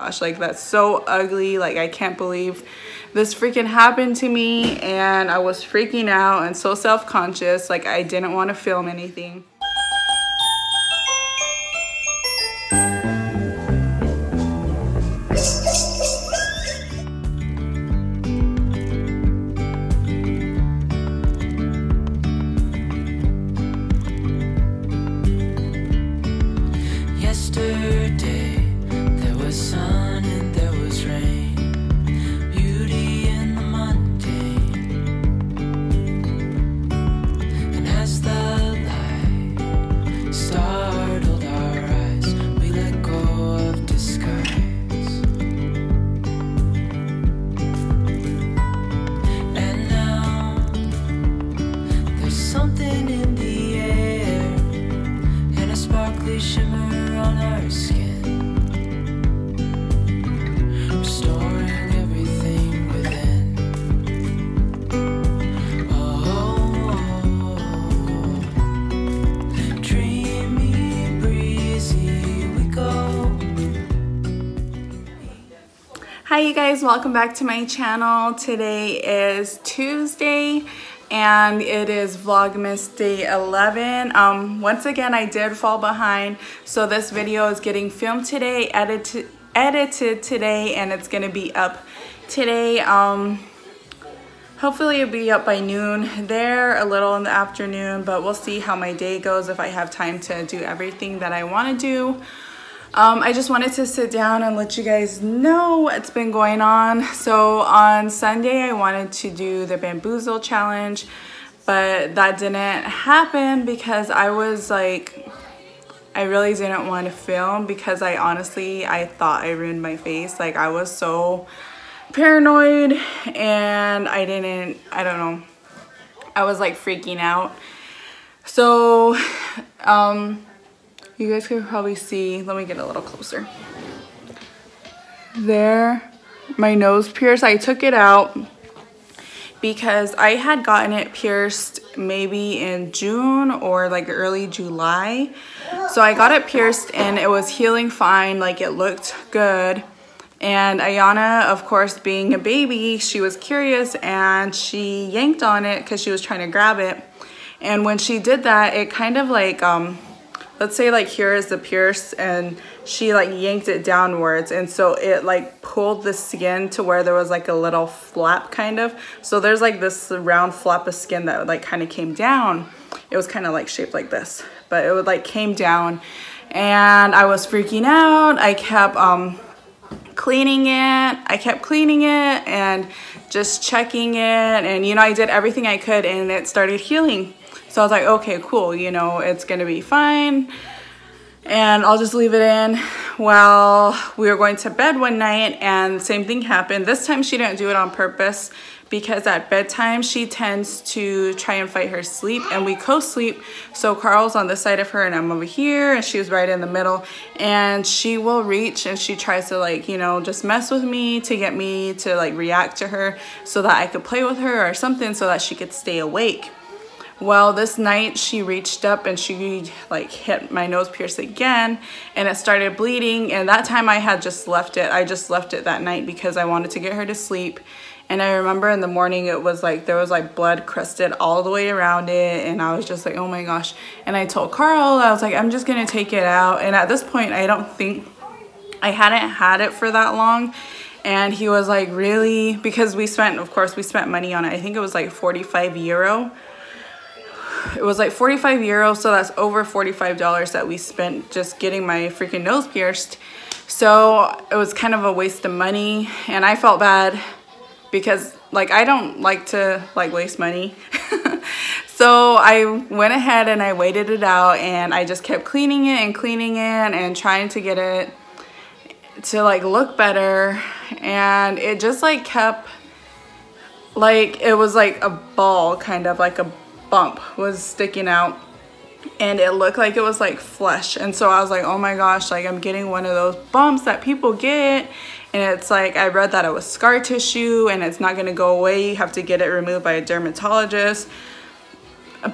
Gosh, like that's so ugly. Like I can't believe this freaking happened to me, and I was freaking out and so self-conscious. Like I didn't want to film anything. Hi you guys, welcome back to my channel. Today is Tuesday and it is Vlogmas day 11. Once again, I did fall behind, so this video is getting filmed today, edited today, and it's gonna be up today. Hopefully it'll be up by noon there, a little in the afternoon, but we'll see how my day goes, if I have time to do everything that I want to do. I just wanted to sit down and let you guys know what's been going on. So on Sunday, I wanted to do the Boozled challenge, but that didn't happen because I was like, I really didn't want to film because I thought I ruined my face. Like I was so paranoid and I don't know. I was like freaking out. So, you guys can probably see, let me get a little closer. There, my nose pierced. I took it out because I had gotten it pierced maybe in June or like early July. So I got it pierced and it was healing fine, like it looked good. And Ayana, of course, being a baby, she was curious and she yanked on it because she was trying to grab it. And when she did that, it kind of like, let's say like here is the pierce and she like yanked it downwards, and so it like pulled the skin to where there was like a little flap kind of. So there's like this round flap of skin that like kind of came down. It was kind of like shaped like this, but it would like came down, and I was freaking out. I kept cleaning it. I kept cleaning it and just checking it, and you know, I did everything I could and it started healing. So I was like, okay, cool, you know, it's gonna be fine and I'll just leave it in. Well, we were going to bed one night and the same thing happened. This time she didn't do it on purpose because at bedtime she tends to try and fight her sleep, and we co-sleep. So Carl's on this side of her and I'm over here and she was right in the middle, and she will reach and she tries to like, you know, just mess with me to get me to like react to her so that I could play with her or something so that she could stay awake. Well, this night she reached up and she like hit my nose pierce again and it started bleeding, and that time I had just left it. I just left it that night because I wanted to get her to sleep. And I remember in the morning it was like there was like blood crusted all the way around it, and I was just like, oh my gosh. And I told Carl, I was like, I'm just gonna take it out. And at this point I don't think I hadn't had it for that long. And he was like, really? Because we spent, of course we spent money on it. I think it was like 45 euro. It was like 45 euros, so that's over $45 that we spent just getting my freaking nose pierced. So it was kind of a waste of money, and I felt bad because like I don't like to like waste money. So I went ahead and I waited it out, and I just kept cleaning it and trying to get it to like look better, and it just like kept like, it was like a ball, kind of like a bump was sticking out, and it looked like it was like flesh. And so I was like, oh my gosh, like I'm getting one of those bumps that people get, and it's like, I read that it was scar tissue and it's not gonna go away, you have to get it removed by a dermatologist.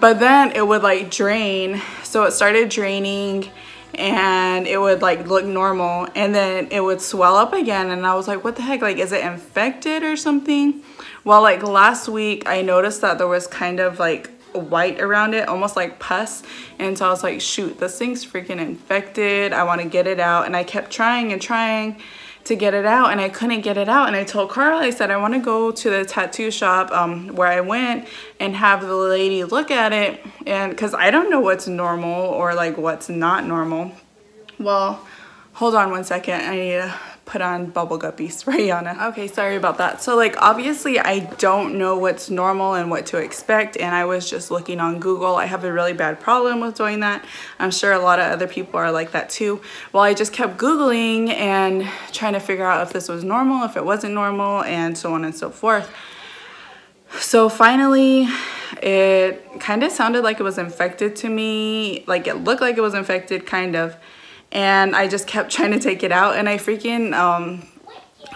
But then it would like drain, so it started draining, and it would like look normal, and then it would swell up again, and I was like, what the heck, like is it infected or something? Well, like last week I noticed that there was kind of like white around it, almost like pus, and so I was like, shoot, this thing's freaking infected, I want to get it out. And I kept trying and trying to get it out, and I couldn't get it out. And I told Carl, I said, I want to go to the tattoo shop where I went and have the lady look at it, and because I don't know what's normal or like what's not normal. Well, hold on one second, I need to put on bubble guppies, right, Yana? Okay, sorry about that. So like obviously I don't know what's normal and what to expect, and I was just looking on Google. I have a really bad problem with doing that. I'm sure a lot of other people are like that too. Well, I just kept Googling and trying to figure out if this was normal, if it wasn't normal, and so on and so forth. So finally, it kind of sounded like it was infected to me. Like it looked like it was infected, kind of. And I just kept trying to take it out, and I freaking,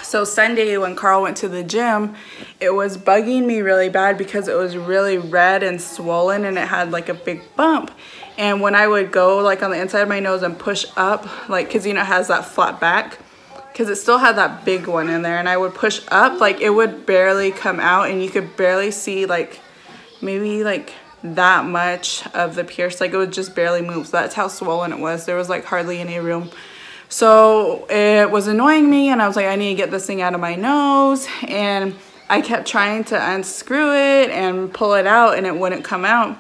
so Sunday when Carl went to the gym, it was bugging me really bad because it was really red and swollen, and it had like a big bump. And when I would go like on the inside of my nose and push up, like, cause you know it has that flat back, cause it still had that big one in there, and I would push up, like it would barely come out, and you could barely see like maybe like that much of the pierce, like it would just barely move. So that's how swollen it was. There was like hardly any room. So it was annoying me, and I was like, I need to get this thing out of my nose, and I kept trying to unscrew it and pull it out, and it wouldn't come out.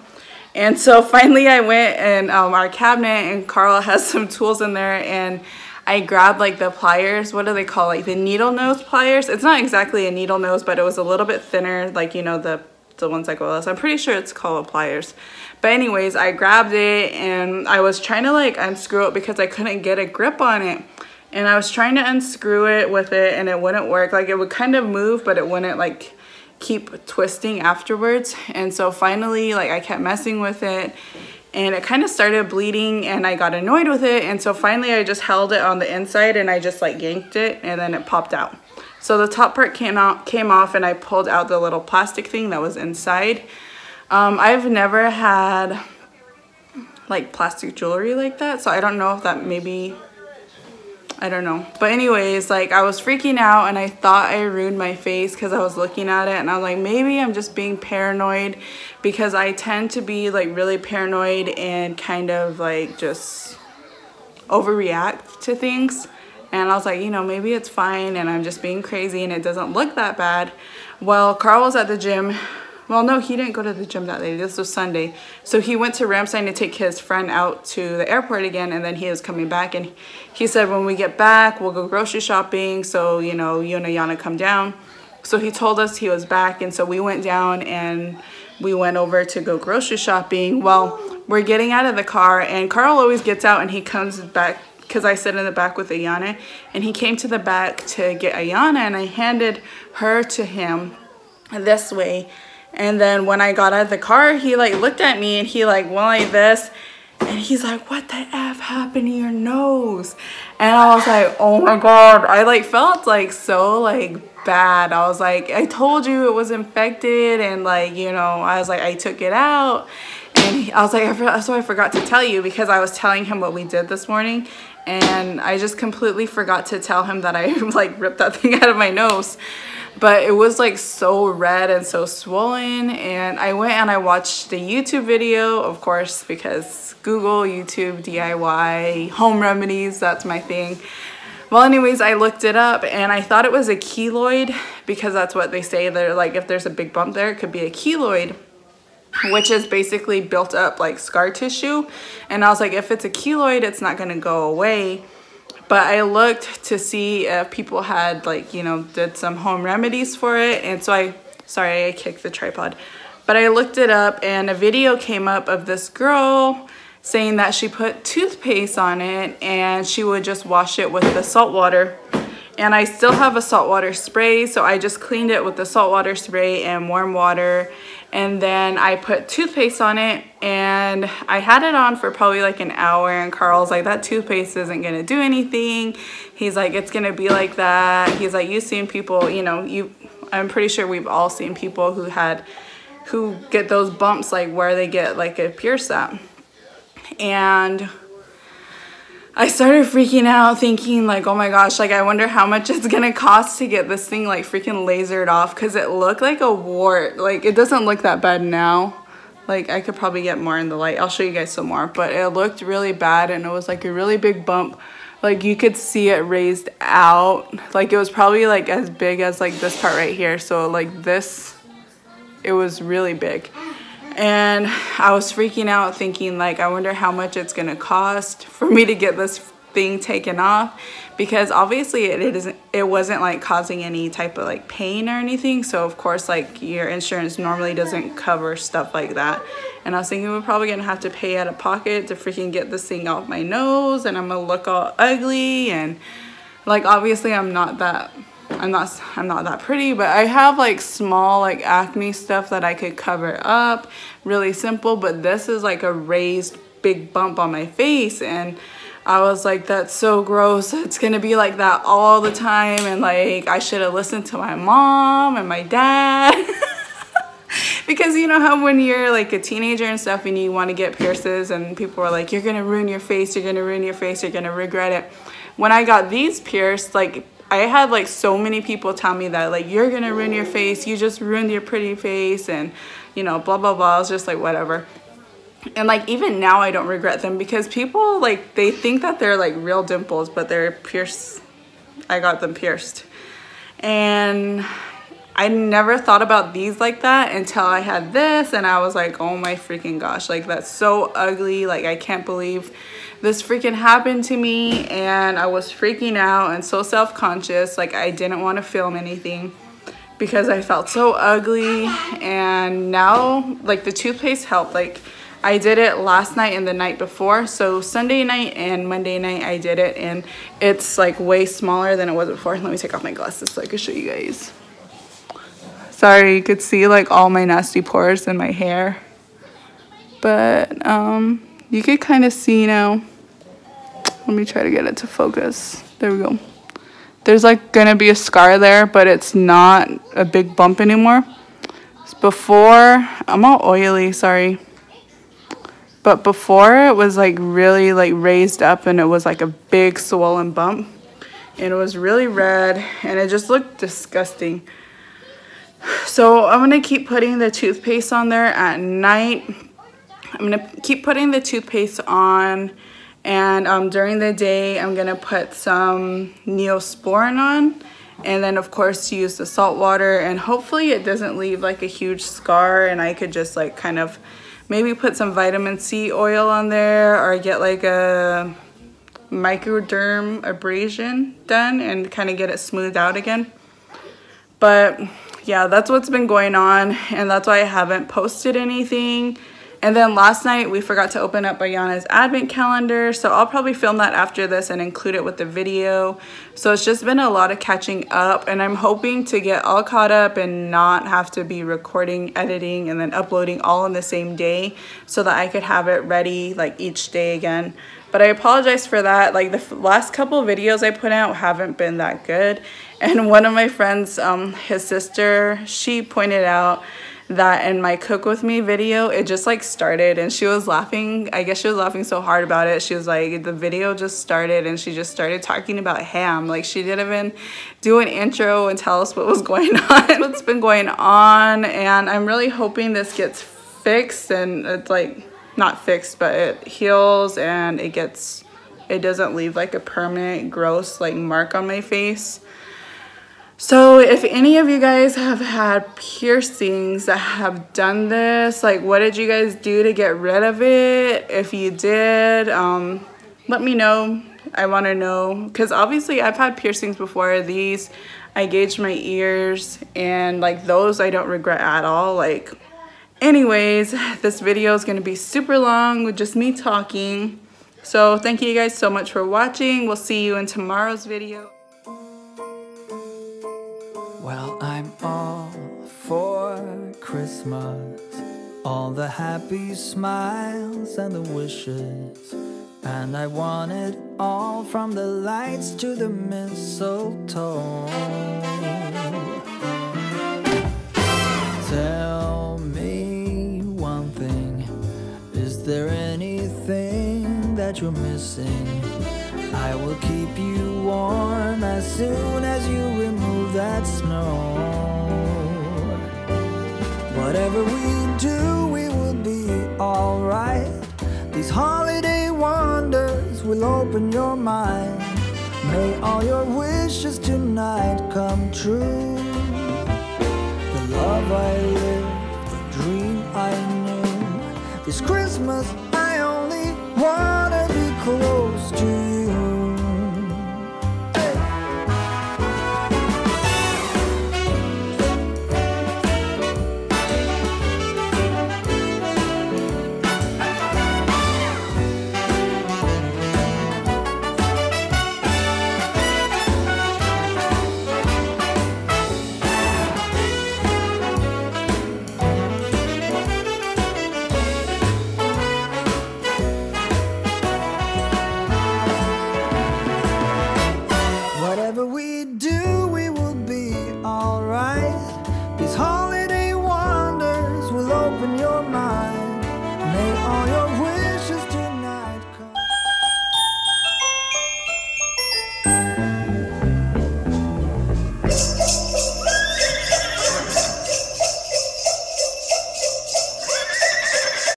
And so finally I went in our cabinet, and Carl has some tools in there, and I grabbed like the pliers. What do they call, like the needle nose pliers? It's not exactly a needle nose, but it was a little bit thinner, like, you know, the ones that go else. I'm pretty sure it's called pliers. But anyways, I grabbed it, and I was trying to like unscrew it because I couldn't get a grip on it. And I was trying to unscrew it with it, and it wouldn't work. Like it would kind of move, but it wouldn't like keep twisting afterwards. And so finally, like I kept messing with it, and it kind of started bleeding, and I got annoyed with it. And so finally I just held it on the inside, and I just like yanked it, and then it popped out. So the top part came off, and I pulled out the little plastic thing that was inside. I've never had like plastic jewelry like that, so I don't know if that maybe, I don't know. But anyways, like I was freaking out, and I thought I ruined my face because I was looking at it, and I was like, maybe I'm just being paranoid, because I tend to be like really paranoid and kind of like just overreact to things. And I was like, you know, maybe it's fine, and I'm just being crazy, and it doesn't look that bad. Well, Carl was at the gym. Well, no, he didn't go to the gym that day. This was Sunday. So he went to Ramstein to take his friend out to the airport again, and then he was coming back. And he said, when we get back, we'll go grocery shopping. So, you know, you and Ayana come down. So he told us he was back, and so we went down, and we went over to go grocery shopping. Well, we're getting out of the car, and Carl always gets out, and he comes back, because I sit in the back with Ayana, and he came to the back to get Ayana, and I handed her to him this way. And then when I got out of the car, he like looked at me, and he like went like this, and he's like, what the F happened to your nose? And I was like, oh my God. I like felt like so like bad. I was like, I told you it was infected, and like, you know, I was like, I took it out. And I was like, that's why I forgot to tell you, because I was telling him what we did this morning, and I just completely forgot to tell him that I like ripped that thing out of my nose. But it was like so red and so swollen, and I went and I watched the YouTube video, of course, because Google, YouTube, DIY, home remedies, that's my thing. Well, anyways, I looked it up, and I thought it was a keloid, because that's what they say. They're like, if there's a big bump there, it could be a keloid, which is basically built up like scar tissue. And I was like, if it's a keloid, it's not gonna go away. But I looked to see if people had like, you know, did some home remedies for it. And so sorry, I kicked the tripod. But I looked it up, and a video came up of this girl saying that she put toothpaste on it, and she would just wash it with the salt water. And I still have a saltwater spray, so I just cleaned it with the saltwater spray and warm water. And then I put toothpaste on it, and I had it on for probably like an hour, and Carl's like, that toothpaste isn't gonna do anything. He's like, it's gonna be like that. He's like, you've seen people, you know, I'm pretty sure we've all seen people who get those bumps, like where they get like a pierce at. And I started freaking out thinking like, oh my gosh, like I wonder how much it's gonna cost to get this thing like freaking lasered off, because it looked like a wart. Like it doesn't look that bad now. Like I could probably get more in the light. I'll show you guys some more, but it looked really bad and it was like a really big bump. Like you could see it raised out. Like it was probably like as big as like this part right here. So like this, it was really big. And I was freaking out thinking like, I wonder how much it's gonna cost for me to get this thing taken off, because obviously it wasn't like causing any type of like pain or anything. So of course like your insurance normally doesn't cover stuff like that. And I was thinking we're probably gonna have to pay out of pocket to freaking get this thing off my nose, and I'm gonna look all ugly. And like obviously I'm not that pretty, but I have like small like acne stuff that I could cover up really simple. But this is like a raised big bump on my face, and I was like, that's so gross. It's gonna be like that all the time. And like I should have listened to my mom and my dad. Because you know how when you're like a teenager and stuff and you want to get pierces and people are like, you're gonna ruin your face, you're gonna ruin your face, you're gonna regret it. When I got these pierced, like I had like so many people tell me that like, you're gonna ruin your face, you just ruined your pretty face, and you know, blah blah blah. I was just like, whatever. And like even now I don't regret them, because people like, they think that they're like real dimples, but they're pierced. I got them pierced. And I never thought about these like that until I had this, and I was like, oh my freaking gosh, like that's so ugly. Like I can't believe this freaking happened to me. And I was freaking out and so self-conscious. Like I didn't want to film anything because I felt so ugly. And now like the toothpaste helped. Like I did it last night and the night before. So Sunday night and Monday night I did it, and it's like way smaller than it was before. Let me take off my glasses so I can show you guys. Sorry, you could see like all my nasty pores in my hair. But you could kind of see now. Let me try to get it to focus. There we go. There's like gonna be a scar there, but it's not a big bump anymore. Before, I'm all oily, sorry. But before it was like really like raised up, and it was like a big swollen bump. And it was really red, and it just looked disgusting. So I'm gonna keep putting the toothpaste on there at night. I'm gonna keep putting the toothpaste on, and during the day I'm gonna put some Neosporin on, and then of course use the salt water, and hopefully it doesn't leave like a huge scar, and I could just like kind of maybe put some vitamin C oil on there, or get like a microderm abrasion done and kind of get it smoothed out again. But yeah, that's what's been going on, and that's why I haven't posted anything. And then last night we forgot to open up Ayana's advent calendar, so I'll probably film that after this and include it with the video. So it's just been a lot of catching up, and I'm hoping to get all caught up and not have to be recording, editing, and then uploading all in the same day, so that I could have it ready like each day again. But I apologize for that. Like the last couple videos I put out haven't been that good. And one of my friends, his sister, she pointed out that in my cook with me video, it just like started, and she was laughing. I guess she was laughing so hard about it. She was like, the video just started and she just started talking about ham. Like she didn't even do an intro and tell us what was going on. What's been going on, and I'm really hoping this gets fixed, and it's like not fixed, but it heals and it doesn't leave like a permanent gross like mark on my face. So if any of you guys have had piercings that have done this, like what did you guys do to get rid of it? If you did, let me know. I want to know, because obviously I've had piercings before. These, I gauged my ears, and like those I don't regret at all. Like anyways, this video is going to be super long with just me talking. So thank you guys so much for watching. We'll see you in tomorrow's video. Well, I'm all for Christmas, all the happy smiles and the wishes, and I want it all, from the lights to the mistletoe. Tell me one thing, is there anything that you're missing? I will keep you warm as soon as you remove that snow. Whatever we do, we will be alright. These holiday wonders will open your mind. May all your wishes tonight come true. The love I lived, the dream I knew. This Christmas I only wanna be close to you.